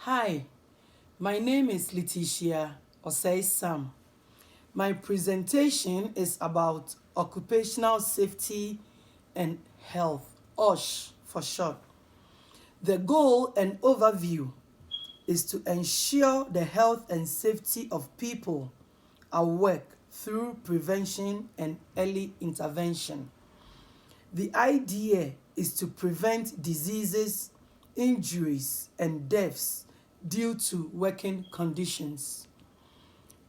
Hi, my name is Letitia Osei Sam. My presentation is about occupational safety and health, OSH for short. The goal and overview is to ensure the health and safety of people at work through prevention and early intervention. The idea is to prevent diseases, injuries, and deaths due to working conditions.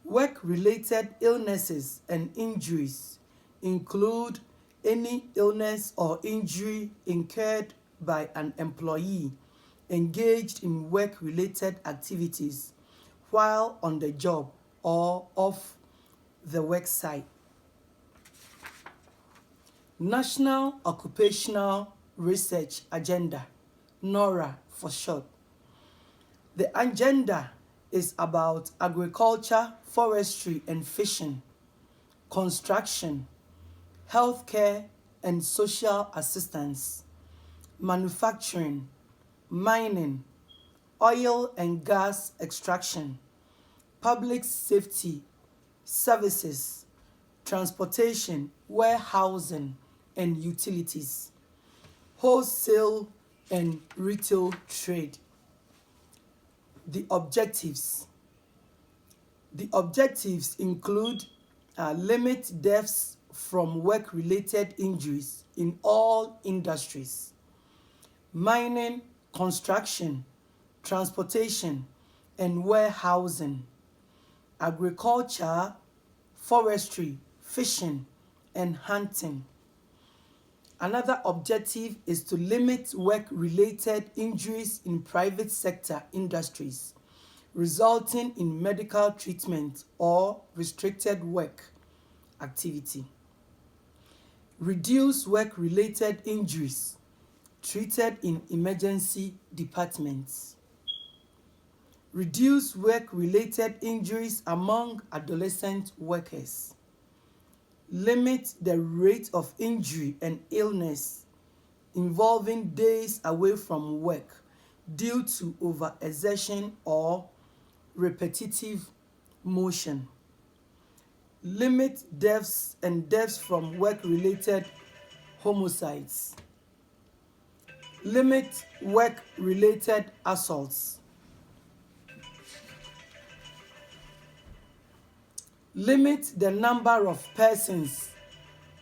Work-related illnesses and injuries include any illness or injury incurred by an employee engaged in work-related activities while on the job or off the work site. National Occupational Research Agenda, NORA for short. The agenda is about agriculture, forestry and fishing, construction, healthcare and social assistance, manufacturing, mining, oil and gas extraction, public safety, services, transportation, warehousing and utilities, wholesale and retail trade. The objectives. The objectives include limit deaths from work-related injuries in all industries, mining, construction, transportation, and warehousing, agriculture, forestry, fishing, and hunting. Another objective is to limit work-related injuries in private sector industries, resulting in medical treatment or restricted work activity. Reduce work-related injuries treated in emergency departments. Reduce work-related injuries among adolescent workers. Limit the rate of injury and illness involving days away from work due to overexertion or repetitive motion. Limit deaths and deaths from work-related homicides. Limit work-related assaults. Limit the number of persons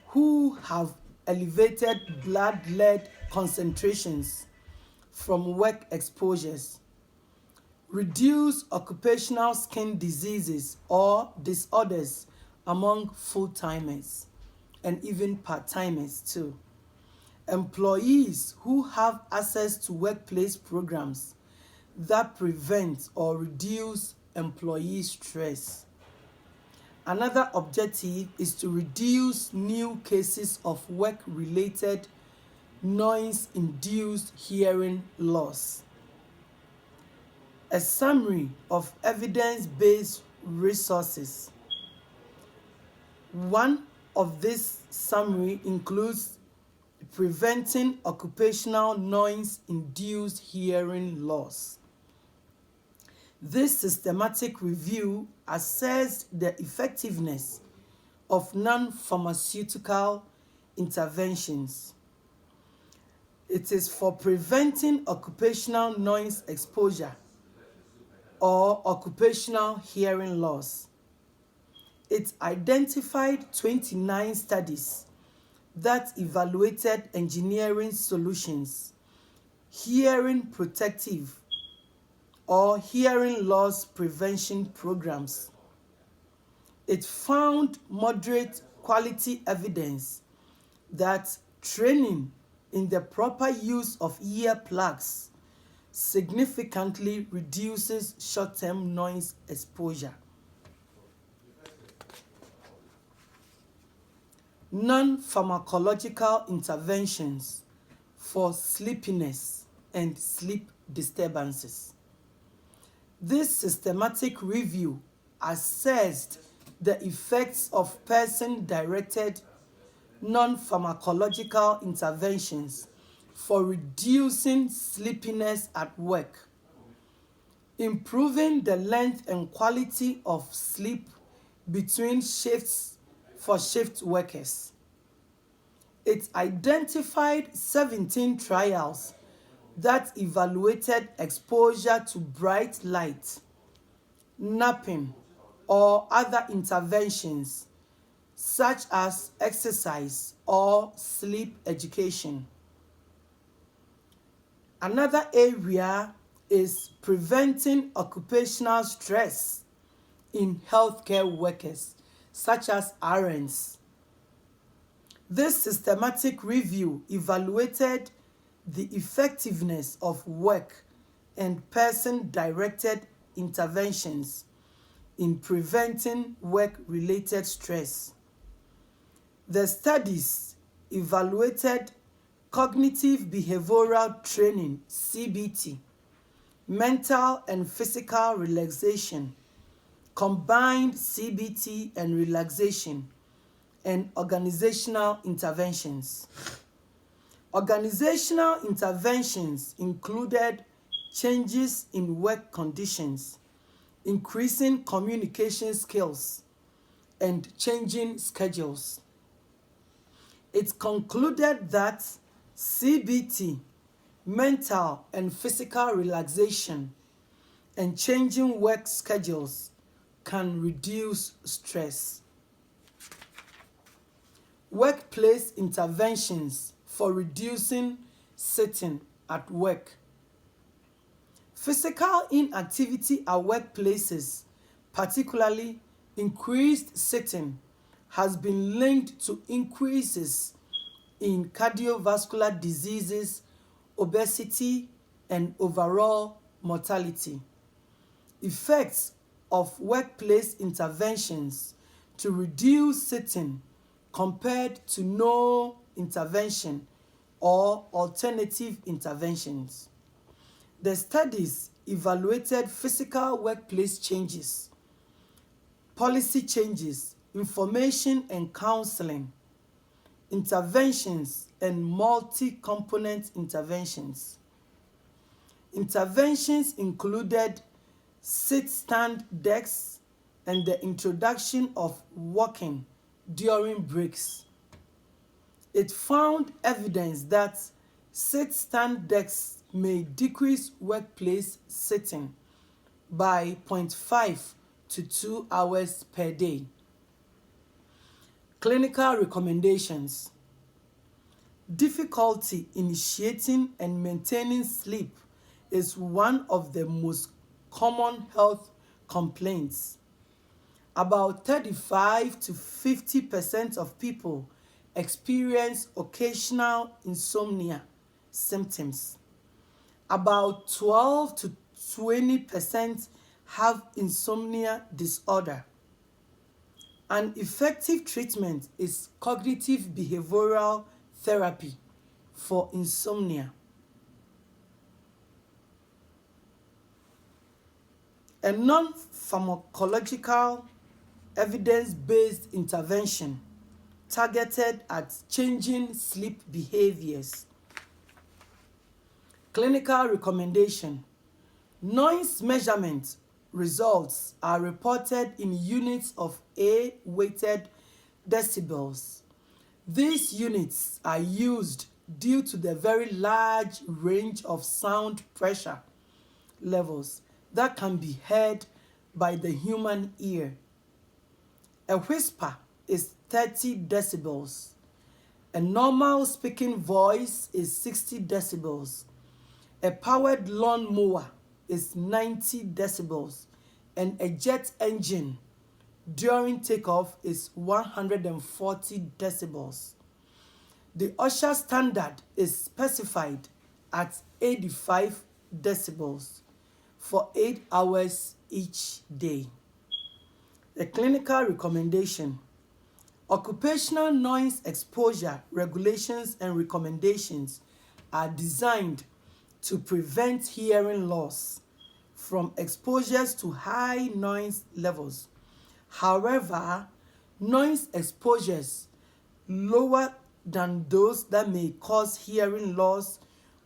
who have elevated blood lead concentrations from work exposures. Reduce occupational skin diseases or disorders among full-timers and even part-timers too. Employees who have access to workplace programs that prevent or reduce employee stress. Another objective is to reduce new cases of work-related noise-induced hearing loss. A summary of evidence-based resources. One of this summary includes preventing occupational noise-induced hearing loss. This systematic review assessed the effectiveness of non-pharmaceutical interventions. It is for preventing occupational noise exposure or occupational hearing loss. It identified 29 studies that evaluated engineering solutions, hearing protective or hearing loss prevention programs. It found moderate quality evidence that training in the proper use of earplugs significantly reduces short-term noise exposure. Non-pharmacological interventions for sleepiness and sleep disturbances. This systematic review assessed the effects of person-directed non-pharmacological interventions for reducing sleepiness at work. improving the length and quality of sleep between shifts for shift workers. It identified 17 trials that evaluated exposure to bright light, napping, or other interventions such as exercise or sleep education. Another area is preventing occupational stress in healthcare workers, such as RNs. This systematic review evaluated the effectiveness of work and person-directed interventions in preventing work-related stress. The studies evaluated cognitive behavioral training (CBT), mental and physical relaxation, combined CBT and relaxation, and organizational interventions. Organizational interventions included changes in work conditions, increasing communication skills, and changing schedules. It concluded that CBT, mental and physical relaxation, and changing work schedules can reduce stress. Workplace interventions for reducing sitting at work. Physical inactivity at workplaces, particularly increased sitting, has been linked to increases in cardiovascular diseases, obesity, and overall mortality. Effects of workplace interventions to reduce sitting compared to no intervention or alternative interventions. The studies evaluated physical workplace changes, policy changes, information and counseling, interventions, and multi-component interventions. Interventions included sit-stand desks and the introduction of walking during breaks. It found evidence that sit-stand desks may decrease workplace sitting by 0.5 to 2 hours per day. Clinical recommendations. Difficulty initiating and maintaining sleep is one of the most common health complaints. About 35 to 50% of people experience occasional insomnia symptoms. About 12 to 20% have insomnia disorder. An effective treatment is cognitive behavioral therapy for insomnia. A non-pharmacological, evidence-based intervention targeted at changing sleep behaviors. Clinical recommendation. Noise measurement results are reported in units of A-weighted decibels. These units are used due to the very large range of sound pressure levels that can be heard by the human ear. A whisper is 30 decibels. A normal speaking voice is 60 decibels. A powered lawn mower is 90 decibels. And a jet engine during takeoff is 140 decibels. The OSHA standard is specified at 85 decibels for 8 hours each day. The clinical recommendation. Occupational noise exposure regulations and recommendations are designed to prevent hearing loss from exposures to high noise levels. However, noise exposures lower than those that may cause hearing loss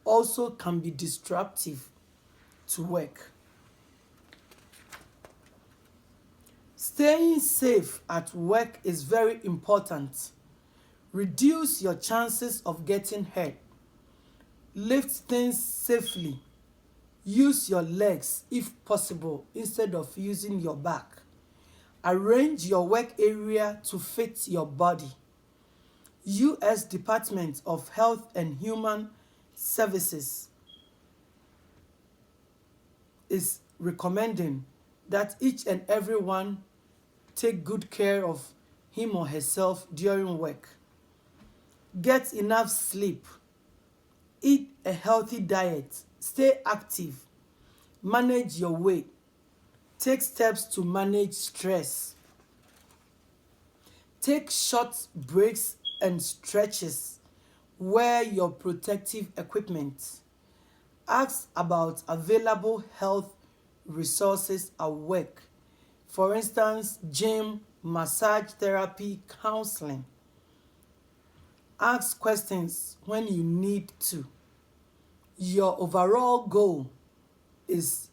also can be disruptive to work. Staying safe at work is very important. Reduce your chances of getting hurt. Lift things safely. Use your legs if possible instead of using your back. Arrange your work area to fit your body. U.S. Department of Health and Human Services is recommending that each and everyone take good care of him or herself during work. Get enough sleep. Eat a healthy diet. Stay active. Manage your weight. Take steps to manage stress. Take short breaks and stretches. Wear your protective equipment. Ask about available health resources at work. For instance, gym, massage therapy, counseling. Ask questions when you need to. Your overall goal is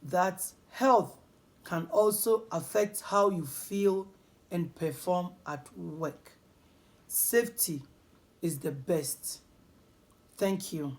that health can also affect how you feel and perform at work. Safety is the best. Thank you.